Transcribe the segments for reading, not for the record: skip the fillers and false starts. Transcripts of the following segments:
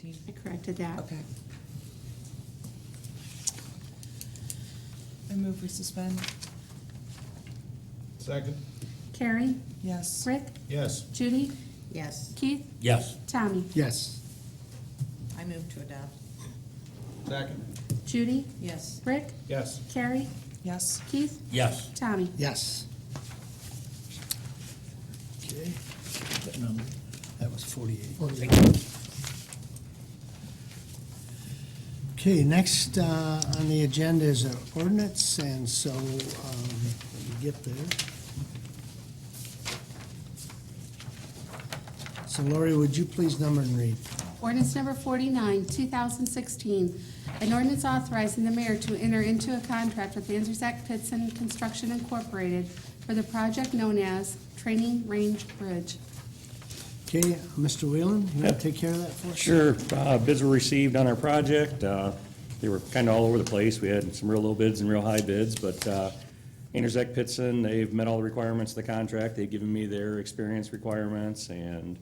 2016. I corrected that. Okay. I move we suspend. Second. Carrie, Yes. Rick, Yes. Judy, Yes. Keith, Yes. Tommy. Yes. I move to adopt. Second. Judy, Yes. Rick, Yes. Carrie, Yes. Keith, Yes. Tommy. Yes. Okay, That number. that was 48. Okay, next on the agenda is an ordinance, and so let me get there. So Lori, would you please number and read? Ordinance number 49, 2016, an ordinance authorizing the mayor to enter into a contract with Anzac Pitson Construction Incorporated for the project known as Training Range Bridge. Okay, Mr. Whelan, you want to take care of that for us? Sure. Bids were received on our project. They were kind of all over the place. We had some real low bids and real high bids, but Anzac Pitson, they've met all the requirements of the contract. They've given me their experience requirements and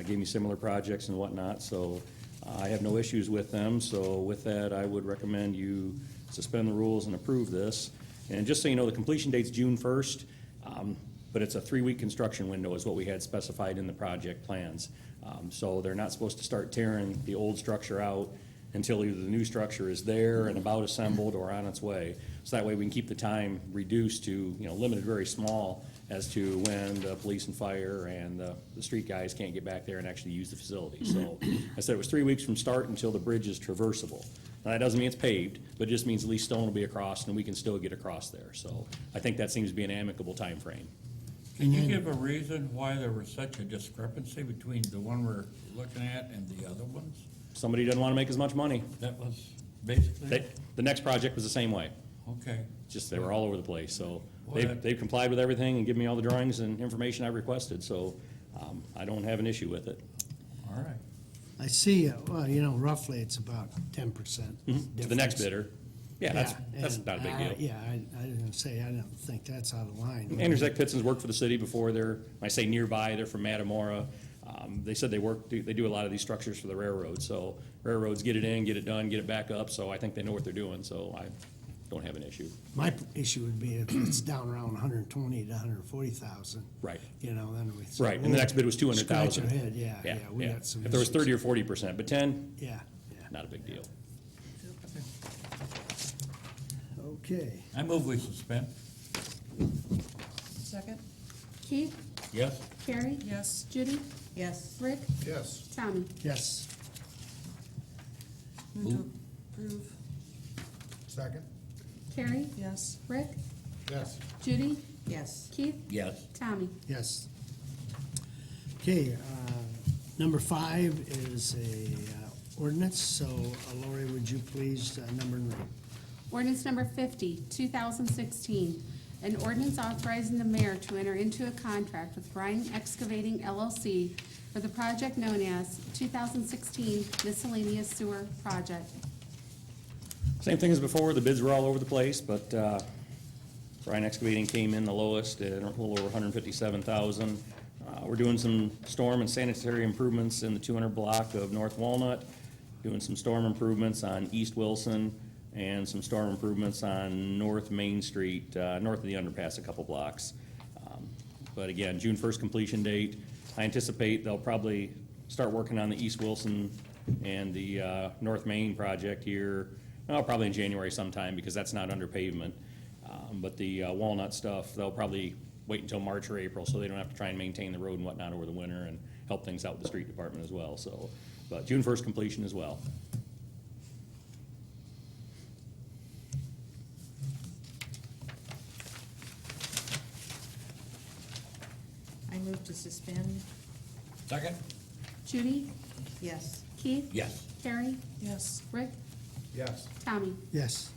gave me similar projects and whatnot, so I have no issues with them. So with that, I would recommend you suspend the rules and approve this. And just so you know, the completion date's June 1st, but it's a 3-week construction window is what we had specified in the project plans. So they're not supposed to start tearing the old structure out until either the new structure is there and about assembled or on its way. So that way we can keep the time reduced to, limited very small as to when the police and fire and the street guys can't get back there and actually use the facility. So I said it was 3 weeks from start until the bridge is traversable. Now, that doesn't mean it's paved, but it just means at least stone will be across and we can still get across there. So I think that seems to be an amicable time frame. Can you give a reason why there was such a discrepancy between the one we're looking at and the other ones? Somebody doesn't want to make as much money. That was basically, The next project was the same way. okay. Just they were all over the place. So Well, they've complied with everything and given me all the drawings and information I requested. So I don't have an issue with it. All right. I see, well, roughly it's about 10%. To the next bidder. Yeah, that's and, not a big deal. Yeah, I didn't say, I don't think that's out of line. Anzac Pitson's worked for the city before. When I say nearby, they're from Matamora. They said they do a lot of these structures for the railroad. So railroads get it in, get it done, get it back up. So I think they know what they're doing. So I don't have an issue. My issue would be if it's down around 120 to 140,000. Right. Then we say, Right, and the next bid was Scratch 200,000. our head, yeah, we got some. If there was issues. 30 or 40%, but 10, Yeah. not a big deal. Okay, I move we suspend. Second. Keith, Yes? Carrie, Yes. Judy, Yes. Rick, Yes. Tommy. yes. Move to approve. Second. Carrie, Yes. Rick, Yes. Judy, Yes. Keith, Yes. Tommy. Yes. Okay, number 5 is a ordinance, so Lori, would you please number and read? Ordinance number 50, 2016, an ordinance authorizing the mayor to enter into a contract with Bryan Excavating LLC for the project known as 2016 Miscellaneous Sewer Project. Same thing as before, the bids were all over the place, but Bryan Excavating came in the lowest at a little over 157,000. We're doing some storm and sanitary improvements in the 200 block of North Walnut, doing some storm improvements on East Wilson, and some storm improvements on North Main Street, north of the underpass, a couple blocks. But again, June 1st completion date. I anticipate they'll probably start working on the East Wilson and the North Main project here, probably in January sometime, because that's not under pavement. But the Walnut stuff, they'll probably wait until March or April, so they don't have to try and maintain the road and whatnot over the winter and help things out with the street department as well. So, but June 1st completion as well. I move to suspend. Second? Judy, Yes. Keith, Yes. Carrie, Yes. Rick, Yes. Tommy. Yes.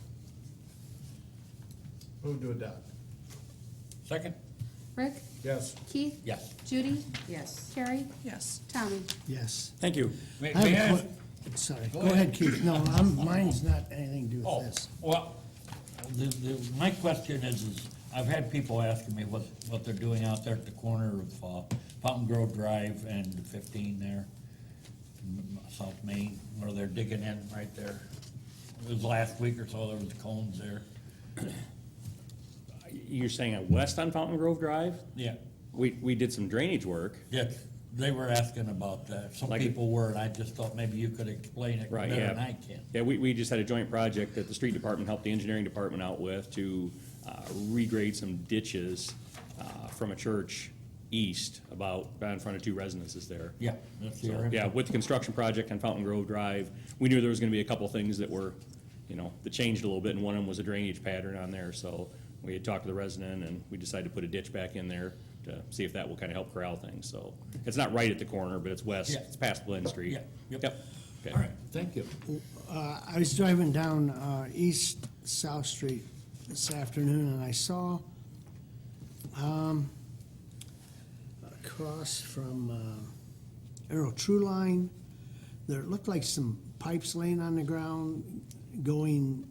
Move to adopt. Second? Rick, Yes. Keith, Yes. Judy, Yes. Carrie, Yes. Tommy. Yes. Thank you. May I may have I a ask- Sorry, Go go ahead, ahead. Keith. No, mine's not anything to do Oh, with this. well, my question is I've had people asking me what they're doing out there at the corner of Fountain Grove Drive and 15 there. South Main, where they're digging in right there. It was last week or so, there was cones there. You're saying at west on Fountain Grove Drive? Yeah, We did some drainage work. yeah, they were asking about that. Some Like- people were, and I just thought maybe you could explain it Right, better yeah. than I can. Yeah, we just had a joint project that the street department helped the engineering department out with to regrade some ditches from a church east about in front of two residences there. Yeah, that's the So, area. yeah, with the construction project on Fountain Grove Drive, we knew there was gonna be a couple things that were, that changed a little bit, and one of them was a drainage pattern on there, so we had talked to the resident, and we decided to put a ditch back in there to see if that will kinda help corral things, so. It's not right at the corner, but it's west, Yeah. it's past Glen Street. Yeah, yep. Okay. All right, thank you. I was driving down East South Street this afternoon, and I saw across from Arrow True Line, there looked like some pipes laying on the ground going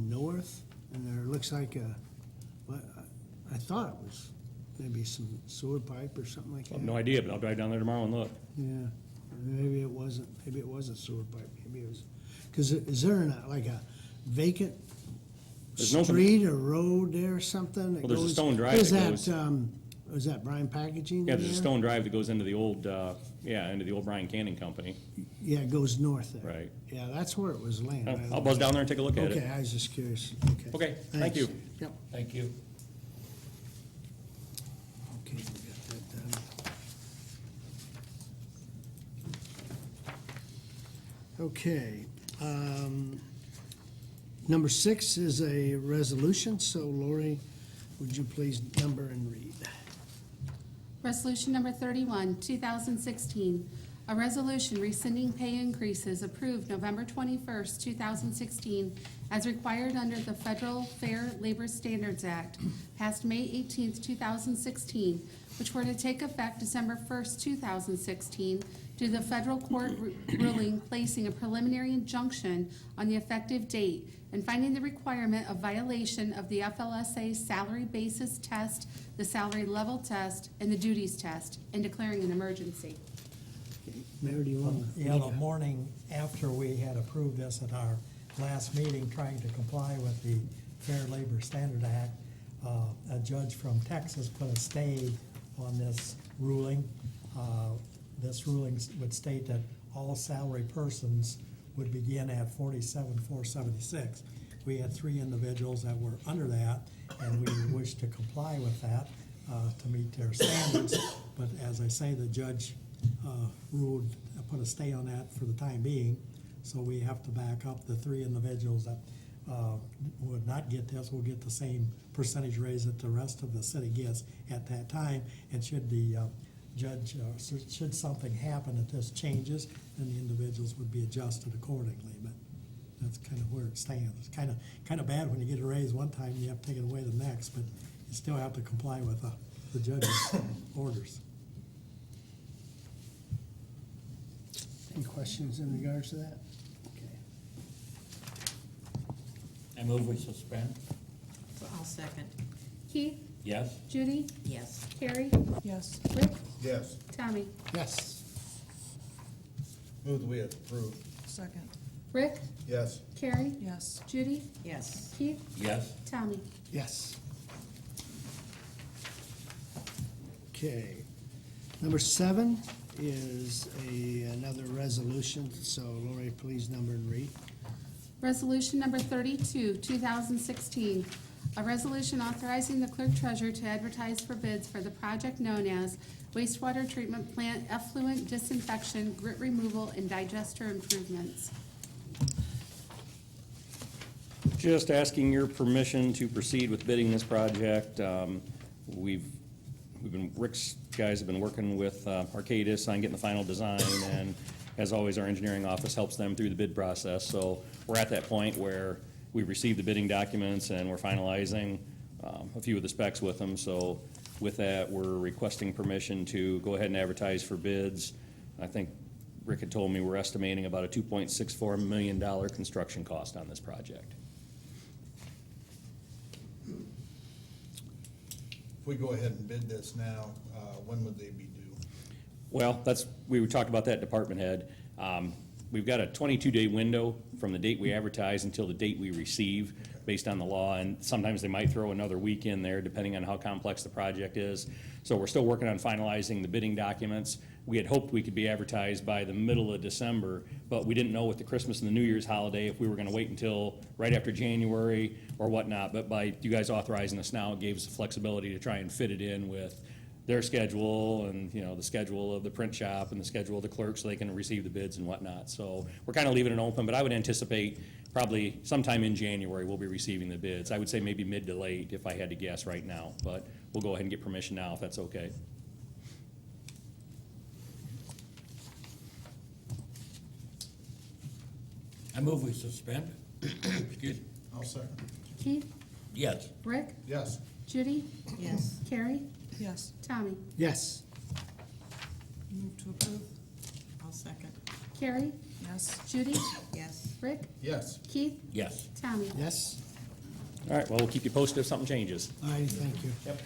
north, and there looks like I thought it was maybe some sewer pipe or something like I that. have no idea, but I'll drive down there tomorrow and look. Yeah, maybe it wasn't sewer pipe, maybe it was, because is there like a vacant There's no- street or road there or something? that Well, there's a goes- stone drive Is that goes- is that Bryan Packaging? Yeah, in there's a there? stone drive that goes into the old, into the old Bryan Canning Company. Yeah, it goes north there. Right. Yeah, that's where it was laying. I'll buzz down there and take a look at Okay, it. I was just curious, okay. Okay, thank Thanks. you. Yep, Thank you. okay, we got that done. Okay, number 6 is a resolution, so Lori, would you please number and read? Resolution number 31, 2016, a resolution rescinding pay increases approved November 21st, 2016, as required under the Federal Fair Labor Standards Act, passed May 18th, 2016, which were to take effect December 1st, 2016, due to the federal court ruling placing a preliminary injunction on the effective date and finding the requirement of violation of the FLSA salary basis test, the salary level test, and the duties test, and declaring an emergency. Mayor, do you want to? Yeah, the morning after we had approved this at our last meeting, trying to comply with the Fair Labor Standard Act, a judge from Texas put a stay on this ruling. This ruling would state that all salary persons would begin at $47,476. We had 3 individuals that were under that, and we wished to comply with that to meet their standards. But as I say, the judge ruled, put a stay on that for the time being. So we have to back up. The 3 individuals that would not get this will get the same percentage raise that the rest of the city gets at that time. And should the judge, should something happen that this changes, then the individuals would be adjusted accordingly. But that's kind of where it stands. It's kind of bad when you get a raise one time and you have to take it away the next, but you still have to comply with the judge's orders. Any questions in regards to that? Okay. I move we suspend. I'll second. Keith? Yes? Judy? Yes. Carrie? Yes. Rick? Yes. Tommy? Yes. Move that we approve. Second. Rick? Yes. Carrie? Yes. Judy? Yes. Keith? Yes? Tommy? Yes. Okay. Number 7 is another resolution, so Lori, please number and read. Resolution number 32, 2016, a resolution authorizing the clerk treasurer to advertise for bids for the project known as wastewater treatment plant effluent disinfection, grit removal, and digester improvements. Just asking your permission to proceed with bidding this project. Rick's guys have been working with Arcadis on getting the final design, and as always, our engineering office helps them through the bid process. So we're at that point where we've received the bidding documents and we're finalizing a few of the specs with them. So with that, we're requesting permission to go ahead and advertise for bids. I think Rick had told me we're estimating about a $2.64 million construction cost on this project. If we go ahead and bid this now, when would they be due? Well, we talked about that department head. we've got a 22-day window from the date we advertise until the date we receive, based on the law, and sometimes they might throw another week in there, depending on how complex the project is. So we're still working on finalizing the bidding documents. We had hoped we could be advertised by the middle of December, but we didn't know with the Christmas and the New Year's holiday if we were gonna wait until right after January or whatnot. But by you guys authorizing us now, it gave us the flexibility to try and fit it in with their schedule and, you know, the schedule of the print shop and the schedule of the clerk so they can receive the bids and whatnot. So we're kind of leaving it open, but I would anticipate probably sometime in January we'll be receiving the bids. I would say maybe mid to late if I had to guess right now, but we'll go ahead and get permission now if that's okay. I move we suspend. Excuse me. I'll second. Keith, Yes. Rick, Yes. Judy, Yes. Carrie, Yes. Tommy. Yes. Move to approve. I'll second. Carrie, Yes. Judy, Yes. Rick, Yes. Keith, Yes. Tommy. Yes. All right, well, we'll keep you posted if something changes. All right, thank you. Yep.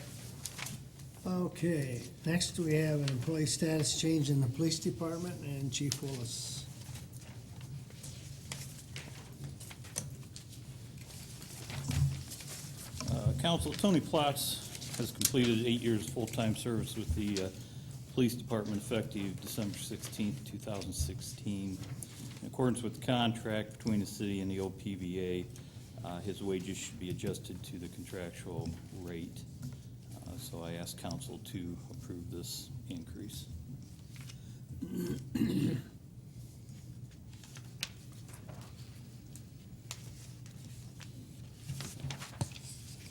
Okay, next we have an employee status change in the police department and Chief Willis. Council, Tony Platts has completed 8 years full-time service with the Police Department effective December 16th, 2016. In accordance with the contract between the city and the OPVA, his wages should be adjusted to the contractual rate. So I ask council to approve this increase.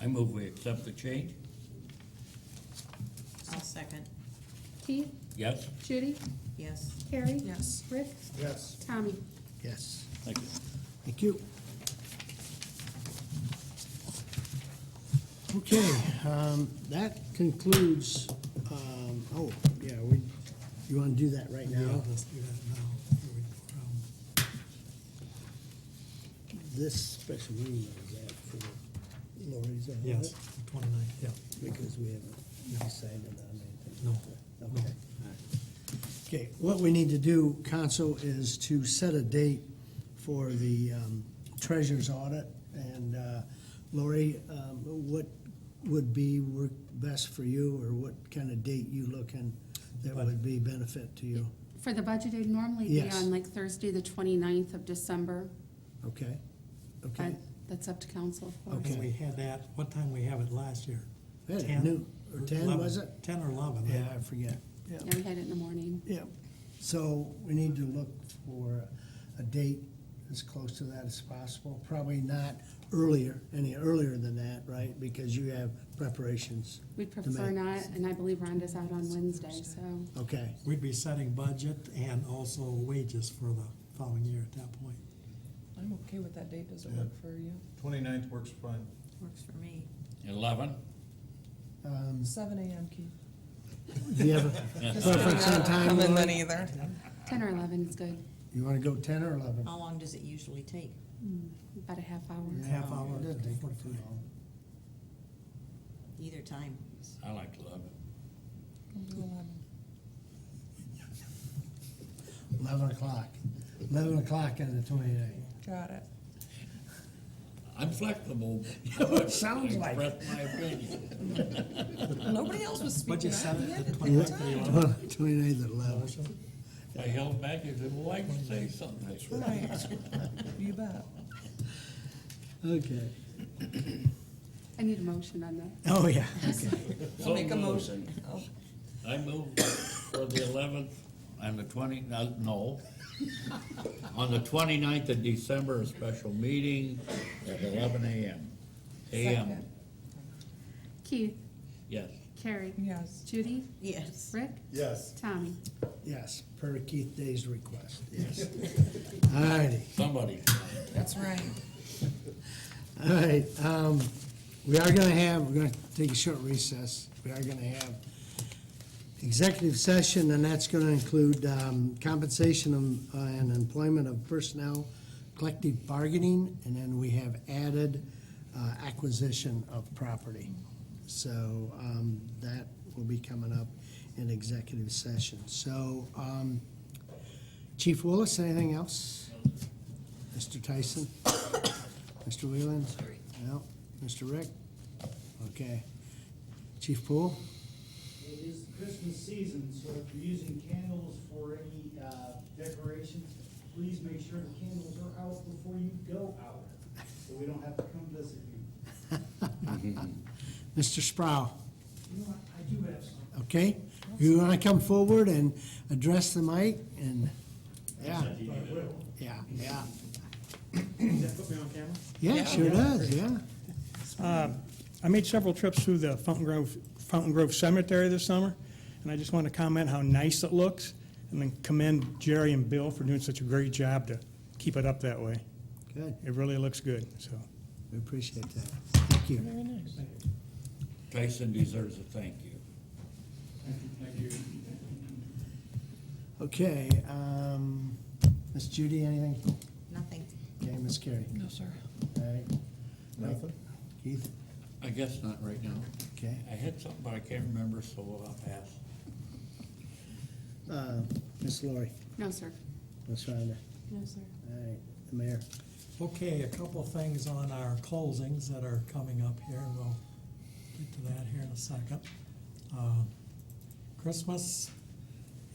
I move we accept the change. I'll second. Keith, Yes. Judy, Yes. Carrie. Yes. Rick, Yes. Tommy. Yes. Thank you. Thank you. Okay, that concludes, you wanna do that right Yeah, now? let's do that now. Here we go. This special meeting is that for Lori's audit? Yes, the 29th, yeah. Because we haven't decided on anything. No. Okay. Okay, what we need to do, council, is to set a date for the treasurer's audit. And Lori, what would be work best for you, or what kind of date you looking that would be benefit to you? For the budget, it'd normally be Yes. on like Thursday, the 29th of December. Okay? Okay. But that's up to council, of course. Okay. And we had that, what time we have it last year? We had it 10? noon, or 10, 11? was it? 10 or 11. Yeah, I forget. Yeah. Yeah, we had it in the morning. Yeah, so we need to look for a date as close to that as possible, probably not any earlier than that, right? Because you have preparations. We'd prefer make- not, and I believe Rhonda's out on Wednesday, so. Okay, We'd be setting budget and also wages for the following year at that point. I'm okay with that date. Does it work for you? 29th works fine. Works for me. 11. 7 AM, Keith. do you have a preference on time? Come in Lori? then either. 10 or 11 is good, You wanna go 10 or 11? How long does it usually take? about a half hour. Half hour. It doesn't take too 45. long. Either time. I like 11. We'll do 11. 11 o'clock. 11 o'clock on the 29th. Got it. I'm flexible. It sounds like it. Express my opinion. Nobody else was Budget speaking. set I at had to 29th. take the time. 29th at 11. I held back and said, well, I can say something. Right. You bet. Okay. I need a motion on that. Oh, yeah. I'll make a motion. I move for the 11th and the 20, no. On the 29th of December, a special meeting at 11 a.m. Second. Keith, Yes. Carrie, Yes. Judy, Yes. Rick, Yes. Tommy. Yes, per Keith Day's request, yes. All righty. Somebody. That's right. All right, we're gonna take a short recess. We are gonna have executive session, and that's gonna include compensation and employment of personnel, collective bargaining, and then we have added acquisition of property. So that will be coming up in executive session. So Chief Willis, anything else? Mr. Tyson? Mr. Wheeland? No. Mr. Rick? Okay. Chief Poole? It is the Christmas season, so if you're using candles for any decorations, please make sure the candles are out before you go out, so we don't have to come visit you. Mr. Sproul? You know what, I do have some. Okay? You want to come forward and address the mic and, yeah, I will. yeah. Does that put me on camera? Yeah, sure does, yeah. I made several trips through the Fountain Grove Cemetery this summer, and I just want to comment how nice it looks, and then commend Jerry and Bill for doing such a great job to keep it up that way. Good. It really looks good, so. We appreciate that. Thank you. Tyson deserves a thank you. Thank you. Okay, Ms. Judy, anything? Nothing. Okay, Ms. Carey? No, sir. All right. Nothing? Keith? I guess not right now. Okay. I had something, but I can't remember, so I'll pass. Ms. Lori? No, sir. Ms. Rhonda? No, sir. All right, the mayor? Okay, a couple things on our closings that are coming up here, and we'll get to that here in a second. Christmas,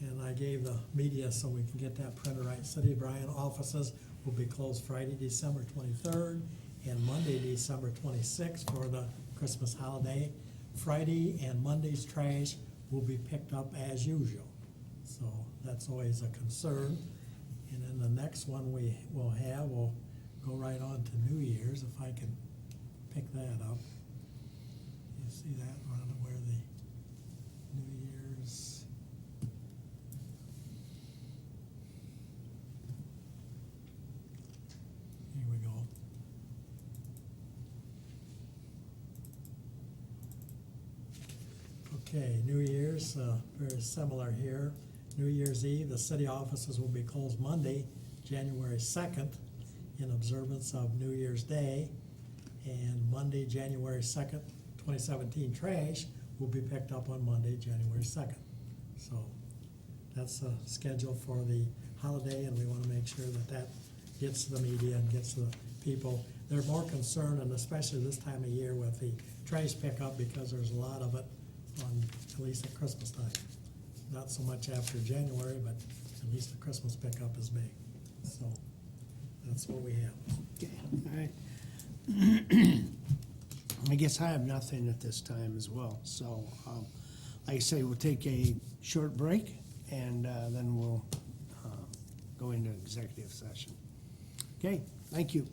and I gave the media so we can get that printed right. City of Bryan offices will be closed Friday, December 23rd, and Monday, December 26th for the Christmas holiday. Friday and Monday's trash will be picked up as usual, so that's always a concern. And then the next one we will have, we'll go right on to New Year's, if I can pick that up. You see that, Rhonda, where the New Year's. Here we go. Okay, New Year's, very similar here. New Year's Eve, the city offices will be closed Monday, January 2nd, in observance of New Year's Day. And Monday, January 2nd, 2017 trash will be picked up on Monday, January 2nd. So that's the schedule for the holiday, and we want to make sure that that gets to the media and gets to the people. They're more concerned, and especially this time of year with the trash pickup, because there's a lot of it on, at least at Christmas time. Not so much after January, but at least the Christmas pickup is big. So that's what we have. Okay, all right. I guess I have nothing at this time as well, so, like I say, we'll take a short break, and then we'll go into executive session. Okay, thank you.